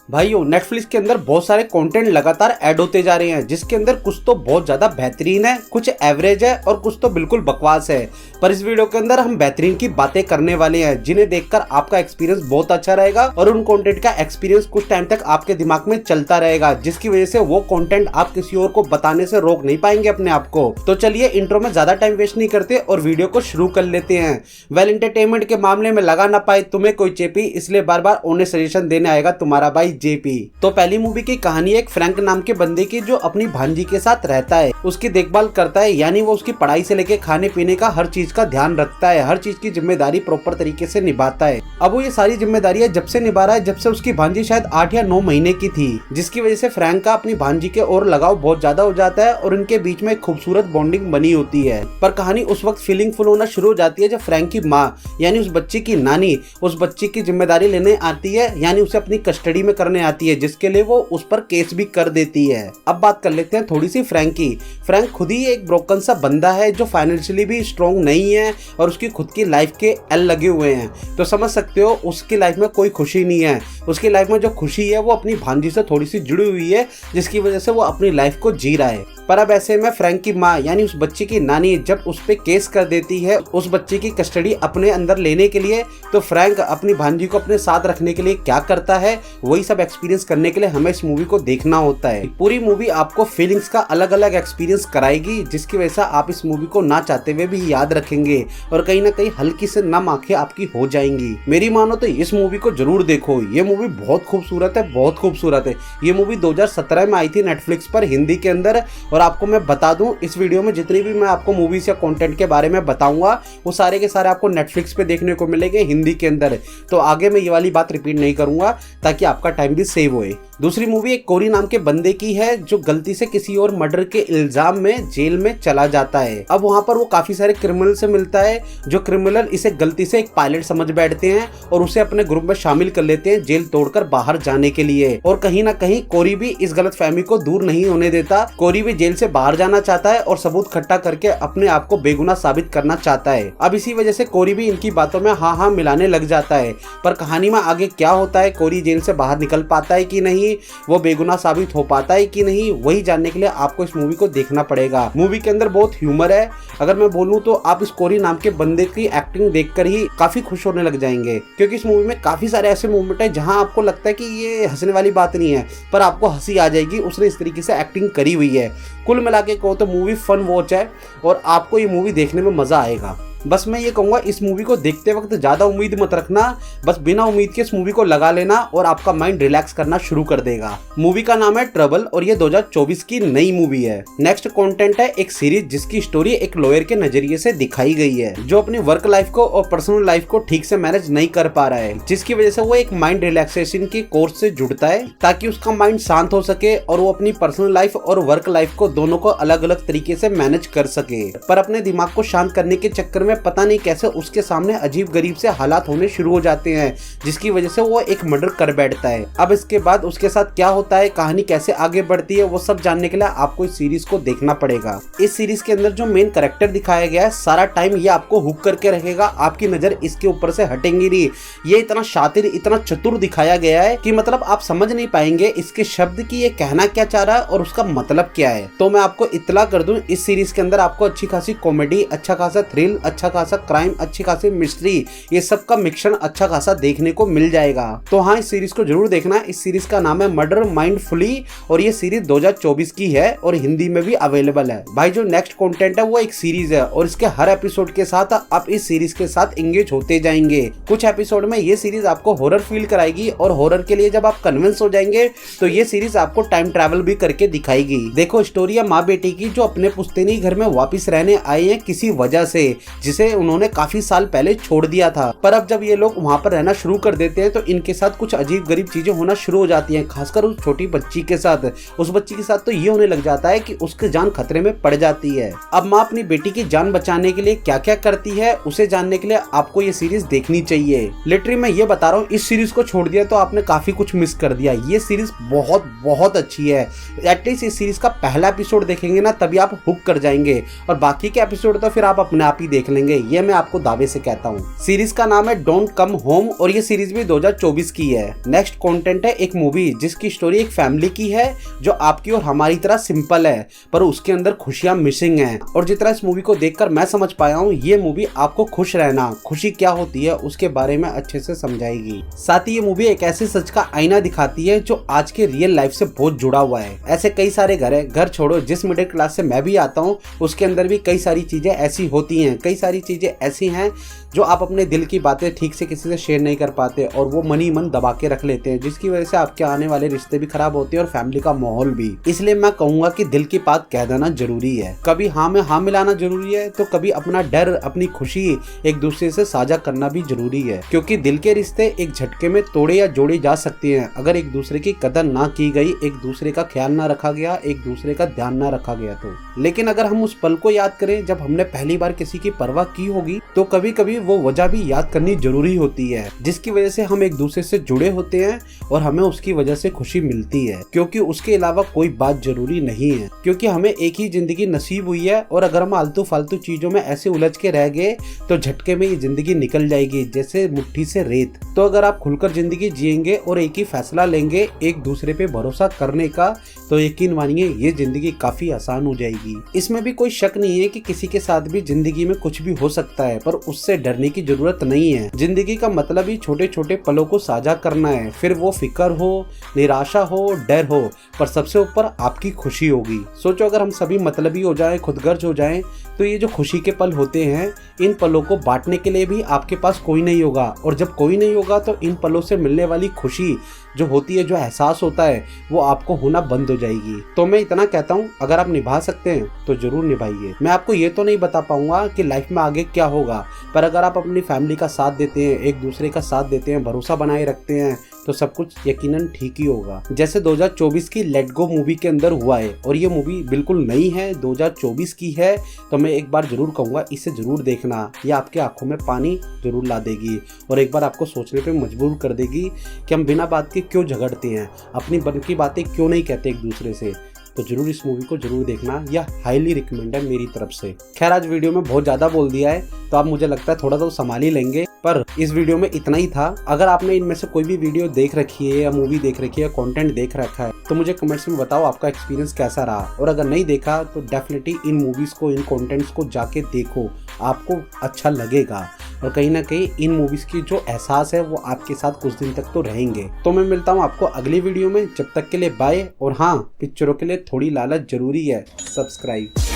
भाइयों नेटफ्लिक्स के अंदर बहुत सारे कंटेंट लगातार ऐड होते जा रहे हैं, जिसके अंदर कुछ तो बहुत ज्यादा बेहतरीन है, कुछ एवरेज है और कुछ तो बिल्कुल बकवास है। पर इस वीडियो के अंदर हम बेहतरीन की बातें करने वाले हैं, जिन्हें देखकर आपका एक्सपीरियंस बहुत अच्छा रहेगा और उन कंटेंट का एक्सपीरियंस कुछ टाइम तक आपके दिमाग में चलता रहेगा, जिसकी वजह से वो कंटेंट आप किसी और को बताने से रोक नहीं पाएंगे अपने आप को। तो चलिए इंट्रो में ज्यादा टाइम वेस्ट नहीं करते और वीडियो को शुरू कर लेते हैं। वेल एंटरटेनमेंट के मामले में लगा ना पाए तुम्हें कोई चेपी, इसलिए बार बार ओने सजेशन देने आएगा तुम्हारा भाई जेपी। तो पहली मूवी की कहानी एक फ्रैंक नाम के बंदे की, जो अपनी भांजी के साथ रहता है, उसकी देखभाल करता है, यानी वो उसकी पढ़ाई से लेके खाने पीने का हर चीज का ध्यान रखता है, हर चीज की जिम्मेदारी प्रॉपर तरीके से निभाता है। अब वो ये सारी जिम्मेदारियां जब से निभा रहा है जब से उसकी भांजी शायद 8 या 9 महीने की थी, जिसकी वजह से फ्रैंक का अपनी भांजी के और लगाव बहुत ज्यादा हो जाता है और उनके बीच में एक खूबसूरत बॉन्डिंग बनी होती है। पर कहानी उस वक्त फीलिंगफुल होना शुरू हो जाती है जब फ्रैंक की माँ यानी उस बच्चे की नानी उस बच्चे की जिम्मेदारी लेने आती है, यानी उसे अपनी कस्टडी में करने आती है, जिसके लिए वो उस पर केस भी कर देती है। अब बात कर लेते हैं थोड़ी सी फ्रैंक की। फ्रैंक खुद ही एक ब्रोकन सा बंदा है, जो फाइनेंशियली भी स्ट्रॉन्ग नहीं है और उसकी खुद की लाइफ के एल लगे हुए हैं। तो समझ सकते हो उसकी लाइफ में कोई खुशी नहीं है। उसकी लाइफ में जो खुशी है वो अपनी भांजी से थोड़ी सी जुड़ी हुई है, जिसकी वजह से वो अपनी लाइफ को जी रहा है। पर अब ऐसे में फ्रैंक की माँ यानी उस बच्चे की नानी जब उस पे केस कर देती है उस बच्चे की कस्टडी अपने अंदर लेने के लिए, तो फ्रैंक अपनी भांजी को अपने साथ रखने के लिए क्या करता है, वही सब एक्सपीरियंस करने के लिए हमें इस मूवी को देखना होता है। पूरी मूवी आपको फीलिंग्स का अलग अलग एक्सपीरियंस कराएगी, जिसकी वजह से आप इस मूवी को ना चाहते हुए भी याद रखेंगे और कहीं ना कहीं हल्की से नम आंखें आपकी हो जाएंगी। मेरी मानो तो इस मूवी को जरूर देखो, ये मूवी बहुत खूबसूरत है, बहुत खूबसूरत है। ये मूवी 2017 में आई थी नेटफ्लिक्स पर हिंदी के अंदर। और आपको मैं बता दूं, इस वीडियो में जितनी भी मैं आपको मूवीज या कंटेंट के बारे में बताऊंगा वो सारे के सारे आपको नेटफ्लिक्स पे देखने को मिलेंगे हिंदी के अंदर। तो आगे मैं ये वाली बात रिपीट नहीं करूंगा ताकि आपका टाइम भी सेव होए। दूसरी मूवी एक कोरी नाम के बंदे की है, जो गलती से किसी और मर्डर के इल्जाम में जेल में चला जाता है। अब वहां पर वो काफी सारे क्रिमिनल से मिलता है, जो क्रिमिनल इसे गलती से एक पायलट समझ बैठते हैं और उसे अपने ग्रुप में शामिल कर लेते हैं जेल तोड़कर बाहर जाने के लिए। और कहीं ना कहीं कोरी भी इस गलतफहमी को दूर नहीं होने देता। कोरी भी जेल से बाहर जाना चाहता है और सबूत इकट्ठा करके अपने आप को बेगुनाह साबित करना चाहता है। अब इसी वजह से कोरी भी इनकी बातों में हाँ हाँ मिलाने लग जाता है। पर कहानी में आगे क्या होता है, कोरी जेल से बाहर निकल पाता है कि नहीं, वो बेगुनाह साबित हो पाता है कि नहीं, वही जानने के लिए आपको इस मूवी को देखना पड़ेगा। मूवी के अंदर बहुत ह्यूमर है। अगर मैं बोलूं तो आप इस कोरी नाम के बंदे की एक्टिंग देखकर ही काफी खुश होने लग जाएंगे, क्योंकि इस मूवी में काफी सारे ऐसे मोमेंट है जहां आपको लगता है कि ये हंसने वाली बात नहीं है, पर आपको हंसी आ जाएगी, उसने इस तरीके से एक्टिंग करी हुई है। कुल मिला के कहो तो मूवी फन वॉच है और आपको ये मूवी देखने में मजा आएगा। बस मैं ये कहूँगा, इस मूवी को देखते वक्त ज़्यादा उम्मीद मत रखना, बस बिना उम्मीद के इस मूवी को लगा लेना और आपका माइंड रिलैक्स करना शुरू कर देगा। मूवी का नाम है ट्रबल और ये 2024 की नई मूवी है। नेक्स्ट कंटेंट है एक सीरीज जिसकी स्टोरी एक लॉयर के नजरिए से दिखाई गई है, जो अपनी वर्क लाइफ को और पर्सनल लाइफ को ठीक से मैनेज नहीं कर पा रहा है, जिसकी वजह से वो एक माइंड रिलैक्सेशन की कोर्स से जुड़ता है ताकि उसका माइंड शांत हो सके और वो अपनी पर्सनल लाइफ और वर्क लाइफ को दोनों को अलग अलग तरीके से मैनेज कर सके। पर अपने दिमाग को शांत करने के चक्कर में पता नहीं कैसे उसके सामने अजीब गरीब से हालात होने शुरू हो जाते हैं, जिसकी वजह से वो एक मर्डर कर बैठता है। अब इसके बाद उसके साथ क्या होता है, कहानी कैसे आगे बढ़ती है, वो सब जानने के लिए आपको इस सीरीज को देखना पड़ेगा। इस सीरीज के अंदर जो मेन कैरेक्टर दिखाया गया है, सारा टाइम ये आपको हुक करके रखेगा, आपकी नजर इसके ऊपर से हटेंगी नहीं। ये इतना शातिर, इतना चतुर दिखाया गया है कि मतलब आप समझ नहीं पाएंगे इसके शब्द की ये कहना क्या चाह रहा है और उसका मतलब क्या है। तो मैं आपको इत्तला कर दूं, इस सीरीज के अंदर आपको अच्छी खासी कॉमेडी, अच्छा खासा थ्रिल, अच्छा खासा क्राइम, अच्छी खासी मिस्ट्री, ये सब का मिक्सचर अच्छा खासा देखने को मिल जाएगा। तो हाँ, इस सीरीज को जरूर देखना। इस सीरीज का नाम है मर्डर माइंडफुली और ये सीरीज 2024 की है और हिंदी में भी अवेलेबल है। भाई जो नेक्स्ट कंटेंट है वो एक सीरीज है और इसके हर एपिसोड के साथ आप इस सीरीज के साथ एंगेज होते जाएंगे। कुछ एपिसोड में ये सीरीज आपको हॉरर फील कराएगी और हॉरर के लिए जब आप कन्विंस हो जाएंगे तो ये सीरीज आपको टाइम ट्रैवल भी करके दिखाएगी। देखो, स्टोरी है माँ बेटी की जो अपने पुश्तैनी घर में वापिस रहने आए हैं किसी वजह से, जिसे उन्होंने काफी साल पहले छोड़ दिया था। पर अब जब ये लोग वहाँ पर रहना शुरू कर देते हैं तो इनके साथ कुछ अजीब गरीब चीजें होना शुरू हो जाती हैं, खासकर उस छोटी बच्ची के साथ। उस बच्ची के साथ तो ये होने लग जाता है कि उसकी जान खतरे में पड़ जाती है। अब माँ अपनी बेटी की जान बचाने के लिए क्या क्या करती है उसे जानने के लिए आपको ये सीरीज देखनी चाहिए। लिटरली मैं ये बता रहा हूँ, इस सीरीज को छोड़ दिया तो आपने काफी कुछ मिस कर दिया। ये सीरीज बहुत बहुत अच्छी है। एटलीस्ट इस सीरीज का पहला एपिसोड देखेंगे ना तभी आप हुक कर जाएंगे और बाकी के एपिसोड तो फिर आप अपने आप ही देख लेंगे, ये मैं आपको दावे से कहता हूँ। सीरीज का नाम है डोंट कम होम और ये सीरीज भी 2024 की है। नेक्स्ट कंटेंट है एक मूवी जिसकी स्टोरी एक फैमिली की है जो आपकी और हमारी तरह सिंपल है, पर उसके अंदर खुशियां मिसिंग हैं। और जितना इस मूवी को देखकर मैं समझ पाया हूँ, ये मूवी आपको खुश रहना, खुशी क्या होती है उसके बारे में अच्छे से समझाएगी। साथ ही ये मूवी एक ऐसे सच का आईना दिखाती है जो आज के रियल लाइफ से बहुत जुड़ा हुआ है। ऐसे कई सारे घर है, घर छोड़ो जिस मिडिल क्लास से मैं भी आता हूँ उसके अंदर भी कई सारी चीजें ऐसी होती हैं, कई सारी चीजें ऐसी हैं जो आप अपने दिल की बातें ठीक से किसी से शेयर नहीं कर पाते और वो मन ही मन दबा के रख लेते हैं, जिसकी वजह से आपके आने वाले रिश्ते भी खराब होते हैं और फैमिली का माहौल भी। इसलिए मैं कहूंगा कि दिल की बात कह देना जरूरी है, कभी हाँ में हाँ मिलाना जरूरी है तो कभी अपना डर अपनी खुशी एक दूसरे से साझा करना भी जरूरी है, क्योंकि दिल के रिश्ते एक झटके में तोड़े या जोड़े जा सकते हैं अगर एक दूसरे की कदर ना की गई, एक दूसरे का ख्याल ना रखा गया, एक दूसरे का ध्यान ना रखा गया तो। लेकिन अगर हम उस पल को याद करें जब हमने पहली बार किसी की परवाह की होगी, तो कभी कभी वो वजह भी याद करनी जरूरी होती है जिसकी वजह से हम एक दूसरे से जुड़े होते हैं और हमें उसकी वजह से खुशी मिलती है, क्योंकि उसके अलावा कोई बात जरूरी नहीं है, क्योंकि हमें एक ही जिंदगी नसीब हुई है और अगर हम आलतू फालतू चीजों में ऐसे उलझ के रह गए तो झटके में ये जिंदगी निकल जाएगी जैसे मुट्ठी से रेत। तो अगर आप खुलकर जिंदगी जिएंगे और एक ही फैसला लेंगे एक दूसरे पे भरोसा करने का, तो यकीन मानिए ये जिंदगी काफी आसान हो जाएगी। इसमें भी कोई शक नहीं है कि किसी के साथ भी जिंदगी में कुछ भी हो सकता है, पर उससे डरने की जरूरत नहीं है। जिंदगी का मतलब ही छोटे छोटे पलों को साझा करना है, फिर वो फिक्र हो, निराशा हो, डर हो, पर सबसे ऊपर आपकी खुशी होगी। सोचो अगर हम सभी मतलबी हो जाएं, खुदगर्ज हो जाएं, तो ये जो खुशी के पल होते हैं इन पलों को बांटने के लिए भी आपके पास कोई नहीं होगा, और जब कोई नहीं होगा तो इन पलों से मिलने वाली खुशी जो होती है, जो एहसास होता है, वो आपको होना बंद हो जाएगी। तो मैं इतना कहता हूँ अगर आप निभा सकते हैं तो जरूर निभाइए। मैं आपको ये तो नहीं बता पाऊंगा कि लाइफ में आगे क्या होगा, पर अगर आप अपनी फैमिली का साथ देते हैं, एक दूसरे का साथ देते हैं, भरोसा बनाए रखते हैं, तो सब कुछ यकीनन ठीक ही होगा। जैसे 2024 की लेट गो मूवी के अंदर हुआ है, और ये मूवी बिल्कुल नई है, 2024 की है, तो मैं एक बार जरूर कहूँगा इसे जरूर देखना। ये आपके आंखों में पानी जरूर ला देगी और एक बार आपको सोचने पे मजबूर कर देगी कि हम बिना बात के क्यों झगड़ते हैं, अपनी मन की बातें क्यों नहीं कहते एक दूसरे से। तो जरूर इस मूवी को जरूर देखना, यह हाईली रिकमेंडेड मेरी तरफ से। खैर आज वीडियो में बहुत ज़्यादा बोल दिया है तो आप मुझे लगता है थोड़ा तो संभाल ही लेंगे, पर इस वीडियो में इतना ही था। अगर आपने इनमें से कोई भी वीडियो देख रखी है या मूवी देख रखी है, कंटेंट देख रखा है, तो मुझे कमेंट्स में बताओ आपका एक्सपीरियंस कैसा रहा। और अगर नहीं देखा तो डेफिनेटली इन मूवीज़ को, इन कंटेंट्स को जाके देखो, आपको अच्छा लगेगा और कहीं ना कहीं इन मूवीज़ की जो एहसास है वो आपके साथ कुछ दिन तक तो रहेंगे। तो मैं मिलता हूँ आपको अगली वीडियो में, जब तक के लिए बाय। और हाँ, पिक्चरों के लिए थोड़ी लालच जरूरी है, सब्सक्राइब।